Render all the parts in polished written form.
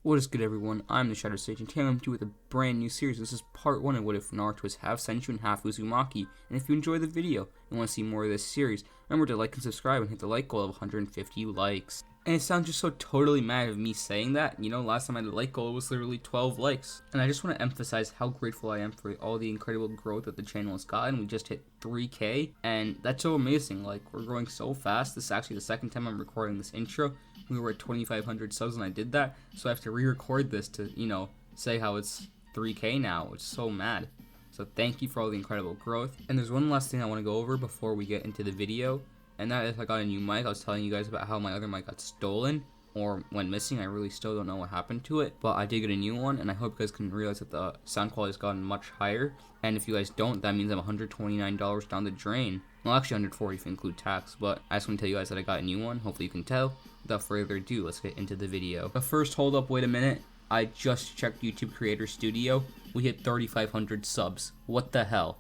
What is good, everyone? I'm the Shadow Sage, and today I'm with a brand new series. This is part 1 of What If Naruto's half Senju-Half Uzumaki. And if you enjoyed the video and want to see more of this series, remember to like and subscribe and hit the like goal of 150 likes. And it sounds just so totally mad of me saying that. You know, last time I had the like goal was literally 12 likes. And I just want to emphasize how grateful I am for all the incredible growth that the channel has gotten. We just hit 3K, and that's so amazing. Like, we're growing so fast. This is actually the second time I'm recording this intro. We were at 2,500 subs when I did that, so I have to re-record this to, say how it's 3K now, which is so mad. So thank you for all the incredible growth. And there's one last thing I want to go over before we get into the video, and that is I got a new mic. I was telling you guys about how my other mic got stolen or went missing. I really still don't know what happened to it, but I did get a new one, and I hope you guys can realize that the sound quality has gotten much higher. And if you guys don't, that means I'm $129 down the drain. Well, actually 140 if you include tax, but I just want to tell you guys that I got a new one. Hopefully you can tell. Without further ado, let's get into the video. But first, hold up, wait a minute. I just checked YouTube Creator Studio. We hit 3,500 subs. What the hell?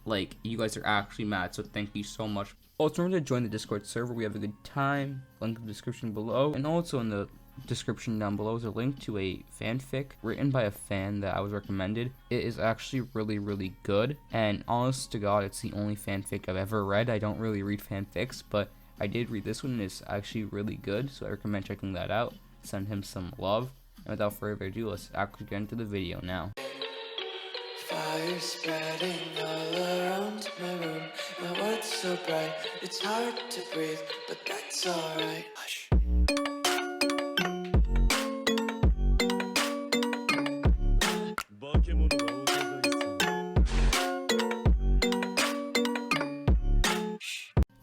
Like, you guys are actually mad, so thank you so much. Also, remember to join the Discord server. We have a good time. Link in the description below. And also in the description down below is a link to a fanfic written by a fan that I was recommended. It is actually really good, and honest to God, it's the only fanfic I've ever read. I don't really read fanfics, but I did read this one, and it's actually really good, so I recommend checking that out. Send him some love, and without further ado, let's actually get into the video now. Fire spreading all around my room. My world's so bright, it's hard to breathe, but that's alright. Hush.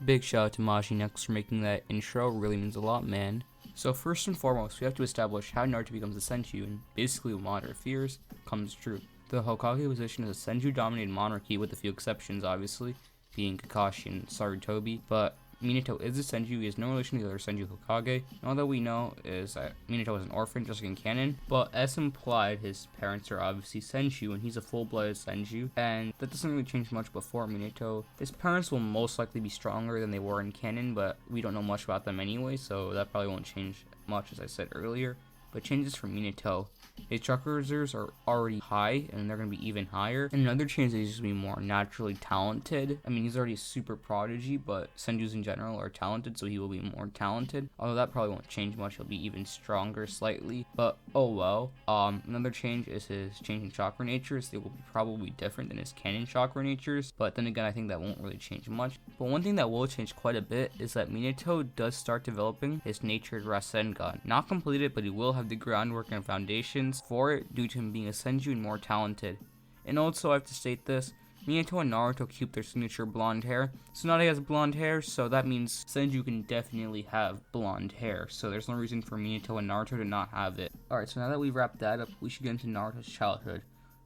Big shout out to Maji next for making that intro. Really means a lot, man. So first and foremost, we have to establish how Naruto becomes a Senju, and basically what Madara fears comes true. The Hokage position is a Senju-dominated monarchy, with a few exceptions, obviously, being Kakashi and Sarutobi, but Minato is a Senju. He has no relation to the other Senju Hokage. And all that we know is that Minato is an orphan, just like in canon, but as implied, his parents are obviously Senju, and he's a full-blooded Senju, and that doesn't really change much before Minato. His parents will most likely be stronger than they were in canon, but we don't know much about them anyway, so that probably won't change much, as I said earlier. But changes for Minato. His chakra reserves are already high, and they're going to be even higher. And another change is he's just going to be more naturally talented. I mean, he's already a super prodigy, but Senjus in general are talented, so he will be more talented. Although that probably won't change much. He'll be even stronger slightly, but oh well. Another change is his changing chakra natures. They will be probably different than his canon chakra natures, but then again, I think that won't really change much. But one thing that will change quite a bit is that Minato does start developing his natured Rasengan. Not completed, but he will have the groundwork and foundations for it due to him being a Senju and more talented. And also, I have to state this, Minato and Naruto keep their signature blonde hair. Tsunade has blonde hair, so that means Senju can definitely have blonde hair. So there's no reason for Minato and Naruto to not have it. Alright, so now that we've wrapped that up, we should get into Naruto's childhood.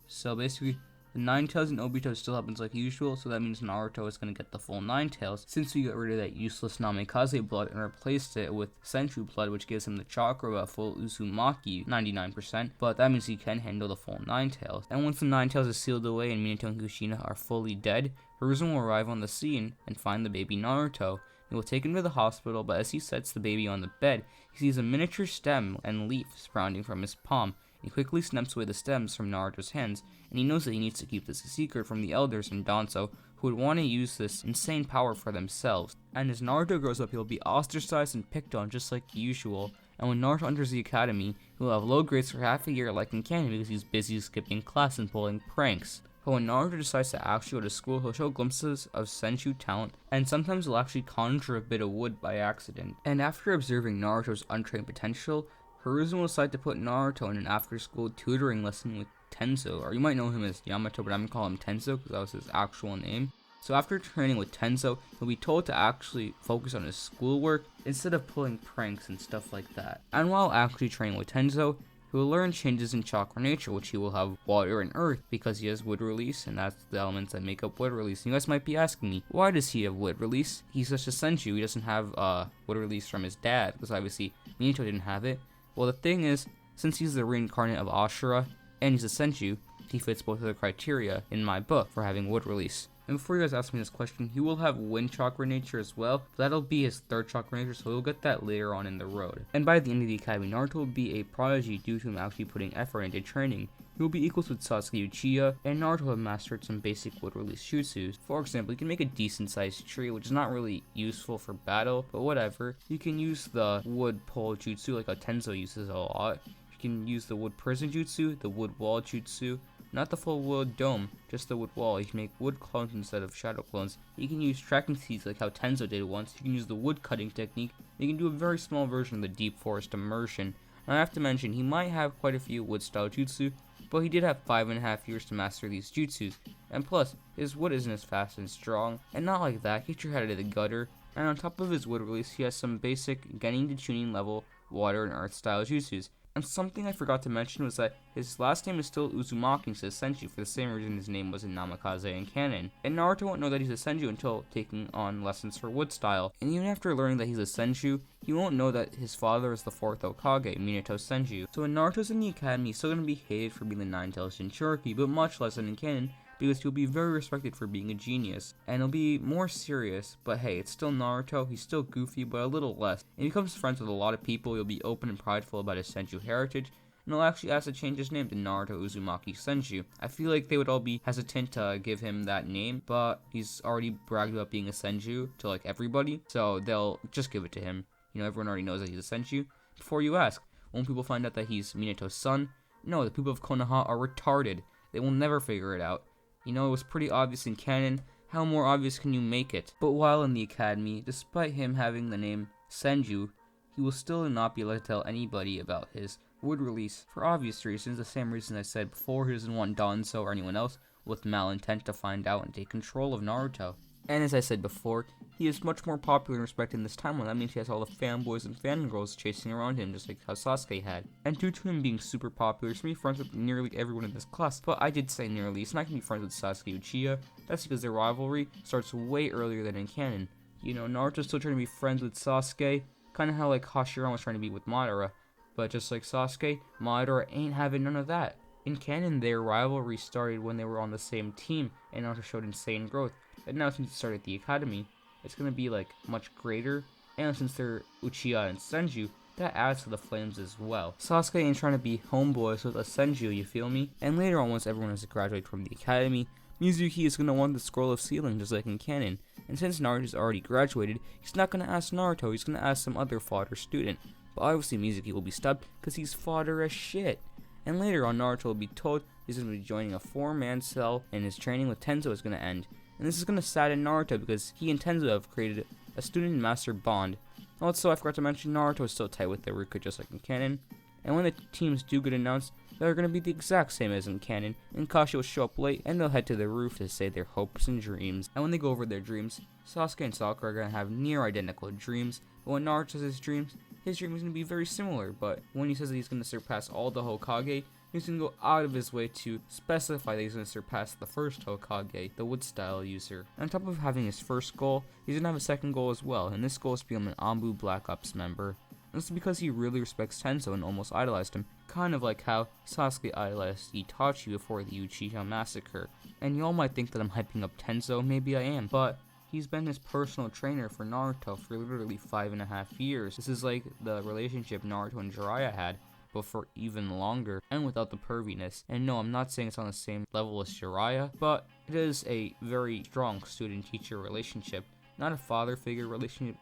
So basically, the 9 tails in Obito still happens like usual, so that means Naruto is going to get the full 9 tails, since we got rid of that useless Namikaze blood and replaced it with Senju blood, which gives him the chakra of a full Uzumaki, 99%, but that means he can handle the full 9 tails. And once the 9 tails is sealed away and Minato and Kushina are fully dead, Hiruzen will arrive on the scene and find the baby Naruto. He will take him to the hospital, but as he sets the baby on the bed, he sees a miniature stem and leaf sprouting from his palm. He quickly snaps away the stems from Naruto's hands, and he knows that he needs to keep this a secret from the elders in Danzo, who would want to use this insane power for themselves. And as Naruto grows up, he will be ostracized and picked on just like usual. And when Naruto enters the academy, he will have low grades for half a year like in canon because he's busy skipping class and pulling pranks. But when Naruto decides to actually go to school, he'll show glimpses of Senju talent, and sometimes he'll actually conjure a bit of wood by accident. And after observing Naruto's untrained potential, Hiruzen will decide to put Naruto in an after-school tutoring lesson with Tenzo, or you might know him as Yamato, but I'm gonna call him Tenzo because that was his actual name. So after training with Tenzo, he'll be told to actually focus on his schoolwork instead of pulling pranks and stuff like that. And while actually training with Tenzo, he will learn changes in chakra nature, which he will have water and earth because he has wood release, and that's the elements that make up wood release. And you guys might be asking me, why does he have wood release? He's such a Senju, he doesn't have wood release from his dad, because obviously Minato didn't have it. Well, the thing is, since he's the reincarnate of Ashura, and he's a Senju, he fits both of the criteria in my book for having wood release. And before you guys ask me this question, he will have wind chakra nature as well. That'll be his third chakra nature, so he'll get that later on in the road. And by the end of the academy, Naruto will be a prodigy due to him actually putting effort into training. He will be equals with Sasuke Uchiha, and Naruto will have mastered some basic wood release jutsus. For example, you can make a decent sized tree, which is not really useful for battle, but whatever. You can use the wood pole jutsu like how Tenzo uses a lot. You can use the wood prison jutsu, the wood wall jutsu, not the full wood dome, just the wood wall. You can make wood clones instead of shadow clones. You can use tracking seeds like how Tenzo did once. You can use the wood cutting technique. You can do a very small version of the deep forest immersion. And I have to mention, he might have quite a few wood style jutsu, but he did have 5.5 years to master these jutsus. And plus, his wood isn't as fast and strong. And not like that, get your head out of the gutter. And on top of his wood release, he has some basic getting to tuning level water and earth style jutsus. And something I forgot to mention was that his last name is still Uzumaki instead of Senju for the same reason his name was in Namikaze in canon. And Naruto won't know that he's a Senju until taking on lessons for wood style. And even after learning that he's a Senju, he won't know that his father is the 4th Hokage, Minato Senju. So when Naruto's in the academy, he's still going to be hated for being the 9-tailed Jinchuriki, but much less than in canon, because he'll be very respected for being a genius, and he'll be more serious, but hey, it's still Naruto, he's still goofy, but a little less. And he becomes friends with a lot of people, he'll be open and prideful about his Senju heritage, and he'll actually ask to change his name to Naruto Uzumaki Senju. I feel like they would all be hesitant to give him that name, but he's already bragged about being a Senju to like everybody, so they'll just give it to him. You know, everyone already knows that he's a Senju. Before you ask, won't people find out that he's Minato's son? No, the people of Konoha are retarded. They will never figure it out. You know, it was pretty obvious in canon. How more obvious can you make it? But while in the academy, despite him having the name Senju, he will still not be allowed to tell anybody about his wood release for obvious reasons, the same reason I said before. He doesn't want Danzo or anyone else with malintent to find out and take control of Naruto. And as I said before, he is much more popular and respected in this timeline. That means he has all the fanboys and fangirls chasing around him, just like how Sasuke had. And due to him being super popular, he's going to be friends with nearly everyone in this class. But I did say nearly. He's not going to be friends with Sasuke Uchiha. That's because their rivalry starts way earlier than in canon. You know, Naruto's still trying to be friends with Sasuke, kind of how like Hashirama was trying to be with Madara. But just like Sasuke, Madara ain't having none of that. In canon, their rivalry started when they were on the same team, and Naruto showed insane growth. And now since he started the academy, it's going to be like much greater, and since they're Uchiha and Senju, that adds to the flames as well. Sasuke ain't trying to be homeboys with a Senju, you feel me? And later on, once everyone has graduated from the academy, Mizuki is going to want the scroll of sealing just like in canon. And since Naruto's already graduated, he's not going to ask Naruto, he's going to ask some other fodder student. But obviously Mizuki will be stubbed because he's fodder as shit. And later on, Naruto will be told he's going to be joining a 4-man cell and his training with Tenzo is going to end. And this is going to sadden Naruto because he and Tenzo have created a student-master bond. Also, I forgot to mention, Naruto is still tight with Iruka just like in canon. And when the teams do get announced, they're going to be the exact same as in canon. And Kashi will show up late and they'll head to the roof to say their hopes and dreams. And when they go over their dreams, Sasuke and Sakura are going to have near identical dreams. But when Naruto says his dream is going to be very similar. But when he says that he's going to surpass all the Hokage, he's going to go out of his way to specify that he's going to surpass the first Hokage, the wood style user. And on top of having his first goal, he's going to have a second goal as well, and this goal is to become an Anbu Black Ops member. And this is because he really respects Tenzo and almost idolized him, kind of like how Sasuke idolized Itachi before the Uchiha massacre. And y'all might think that I'm hyping up Tenzo, maybe I am, but he's been his personal trainer for Naruto for literally 5.5 years. This is like the relationship Naruto and Jiraiya had, but for even longer, and without the perviness. And no, I'm not saying it's on the same level as Jiraiya, but it is a very strong student-teacher relationship. Not a father figure relationship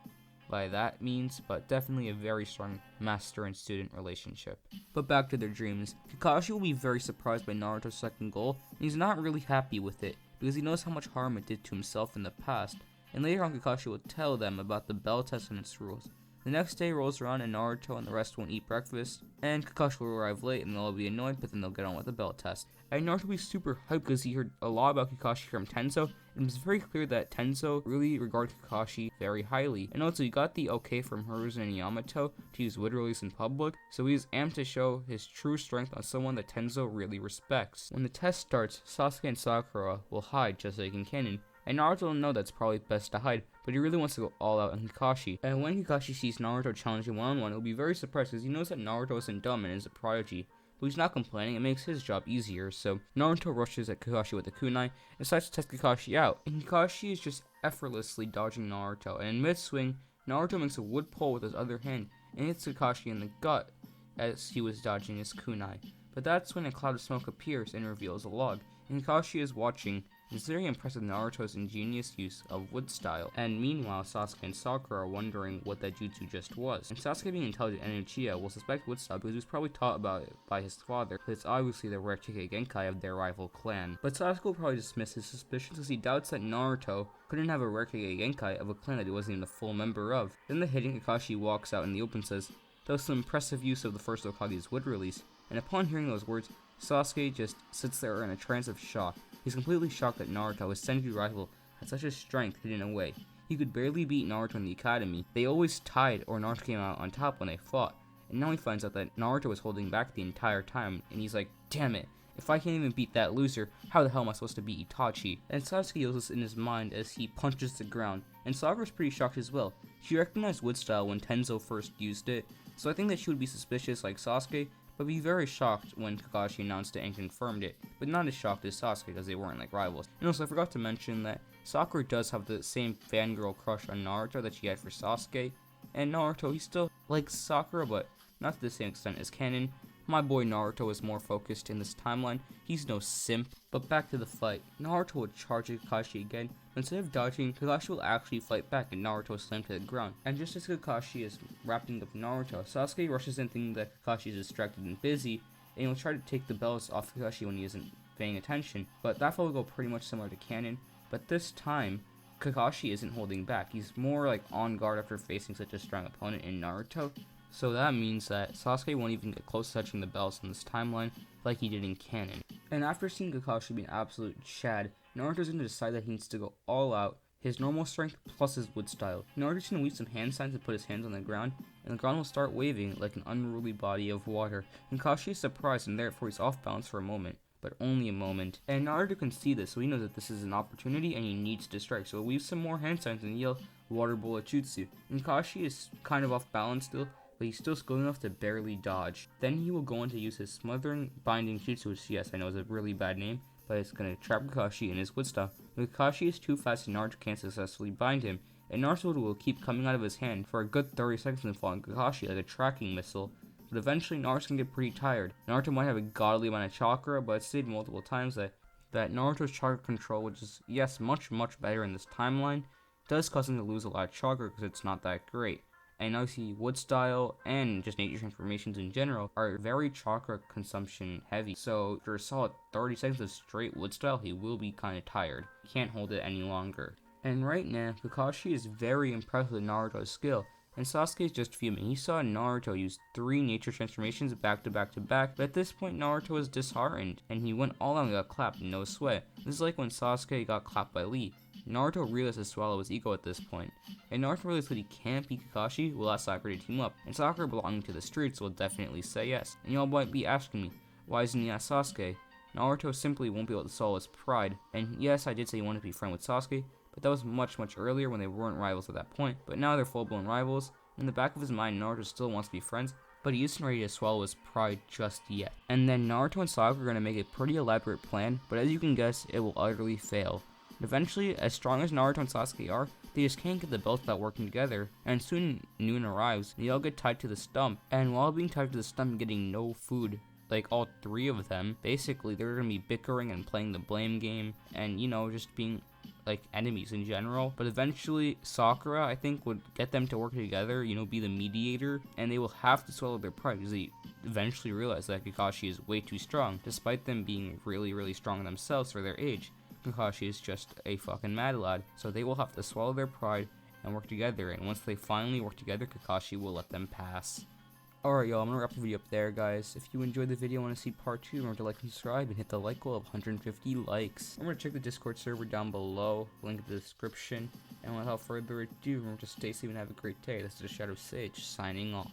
by that means, but definitely a very strong master and student relationship. But back to their dreams. Kakashi will be very surprised by Naruto's second goal, and he's not really happy with it, because he knows how much harm it did to himself in the past. And later on, Kakashi will tell them about the bell test and its rules. The next day rolls around and Naruto and the rest won't eat breakfast, and Kakashi will arrive late and they'll all be annoyed, but then they'll get on with the belt test. And Naruto will be super hyped because he heard a lot about Kakashi from Tenzo, and it was very clear that Tenzo really regarded Kakashi very highly. And also he got the okay from Hiruzen and Yamato to use wood release in public, so he's amped to show his true strength on someone that Tenzo really respects. When the test starts, Sasuke and Sakura will hide just like in canon, and Naruto will know that's probably best to hide, but he really wants to go all out on Kakashi. And when Kakashi sees Naruto challenging one-on-one, he'll be very surprised because he knows that Naruto isn't dumb and is a prodigy. but he's not complaining. It makes his job easier. So Naruto rushes at Kakashi with a kunai and decides to test Kakashi out. And Kakashi is just effortlessly dodging Naruto. And in mid-swing, Naruto makes a wood pole with his other hand and hits Kakashi in the gut as he was dodging his kunai. But that's when a cloud of smoke appears and reveals a log. And Kakashi is watching. It's very impressive Naruto's ingenious use of wood style. And meanwhile, Sasuke and Sakura are wondering what that jutsu just was. And Sasuke, being intelligent and Uchiha, will suspect wood style because he was probably taught about it by his father, but it's obviously the Raikage Genkai of their rival clan. But Sasuke will probably dismiss his suspicions as he doubts that Naruto couldn't have a Raikage Genkai of a clan that he wasn't even a full member of. Then the hidden Kakashi walks out in the open and says, "That was some impressive use of the first Hokage's wood release." And upon hearing those words, Sasuke just sits there in a trance of shock. He's completely shocked that Naruto, his Senju rival, had such a strength hidden away. He could barely beat Naruto in the academy. They always tied or Naruto came out on top when they fought. And now he finds out that Naruto was holding back the entire time, and he's like, damn it, if I can't even beat that loser, how the hell am I supposed to beat Itachi? And Sasuke yells this in his mind as he punches the ground, and Sakura's pretty shocked as well. She recognized wood style when Tenzo first used it, so I think that she would be suspicious like Sasuke, but be very shocked when Kakashi announced it and confirmed it, but not as shocked as Sasuke because they weren't like rivals. And also I forgot to mention that Sakura does have the same fangirl crush on Naruto that she had for Sasuke, and Naruto, he still likes Sakura, but not to the same extent as canon. My boy Naruto is more focused in this timeline. He's no simp. But back to the fight. Naruto will charge Kakashi again, but instead of dodging, Kakashi will actually fight back and Naruto is slammed to the ground. And just as Kakashi is wrapping up Naruto, Sasuke rushes in thinking that Kakashi is distracted and busy, and he'll try to take the bells off Kakashi when he isn't paying attention. But that fight will go pretty much similar to canon, but this time, Kakashi isn't holding back. He's more like on guard after facing such a strong opponent in Naruto. So that means that Sasuke won't even get close to touching the bells in this timeline like he did in canon. And after seeing Kakashi be an absolute chad, Naruto's going to decide that he needs to go all out, his normal strength plus his wood style. Naruto's going to use some hand signs and put his hands on the ground, and the ground will start waving like an unruly body of water. And Kakashi is surprised and therefore he's off balance for a moment, but only a moment. And Naruto can see this, so he knows that this is an opportunity and he needs to strike. So he'll use some more hand signs and yell, "Water Bullet Jutsu." And Kakashi is kind of off balance still, but he's still skilled enough to barely dodge. Then he will go on to use his Smothering Binding Jutsu, which yes, I know is a really bad name, but it's going to trap Kakashi in his wood style. But Kakashi is too fast and Naruto can't successfully bind him, and Naruto will keep coming out of his hand for a good 30 seconds and fall on Kakashi like a tracking missile. But eventually Naruto can get pretty tired. Naruto might have a godly amount of chakra, but it's stated multiple times that Naruto's chakra control, which is yes much better in this timeline, does cause him to lose a lot of chakra because it's not that great. And obviously wood style and just nature transformations in general are very chakra consumption heavy. So after a solid 30 seconds of straight wood style, he will be kind of tired. He can't hold it any longer. And right now, Kakashi is very impressed with Naruto's skill, and Sasuke is just fuming. He saw Naruto use 3 nature transformations back to back, but at this point Naruto was disheartened, and he went all out and got clapped, no sweat. This is like when Sasuke got clapped by Lee. Naruto realized to swallow his ego at this point, and Naruto realized that he can't beat Kakashi, will ask Sakura to team up, and Sakura belonging to the streets will definitely say yes. And y'all might be asking me, why isn't he ask Sasuke? Naruto simply won't be able to swallow his pride, and yes, I did say he wanted to be friends with Sasuke, but that was much earlier when they weren't rivals at that point, but now they're full-blown rivals. In the back of his mind, Naruto still wants to be friends, but he isn't ready to swallow his pride just yet. And then Naruto and Sakura are going to make a pretty elaborate plan, but as you can guess, it will utterly fail. Eventually, as strong as Naruto and Sasuke are, they just can't get the belts without working together, and soon noon arrives, and they all get tied to the stump, and while being tied to the stump and getting no food, like all 3 of them, basically they're going to be bickering and playing the blame game, and just being like enemies in general. But eventually Sakura, I think, would get them to work together, be the mediator, and they will have to swallow their pride because they eventually realize that Kakashi is way too strong, despite them being really strong themselves for their age. Kakashi is just a fucking mad lad, so they will have to swallow their pride and work together, and once they finally work together, Kakashi will let them pass. Alright y'all, I'm gonna wrap the video up there, guys. If you enjoyed the video and want to see part 2, remember to like and subscribe and hit the like goal of 150 likes. Remember to check the Discord server down below, link in the description, and without further ado, remember to stay safe and have a great day. This is the Shadow Sage, signing off.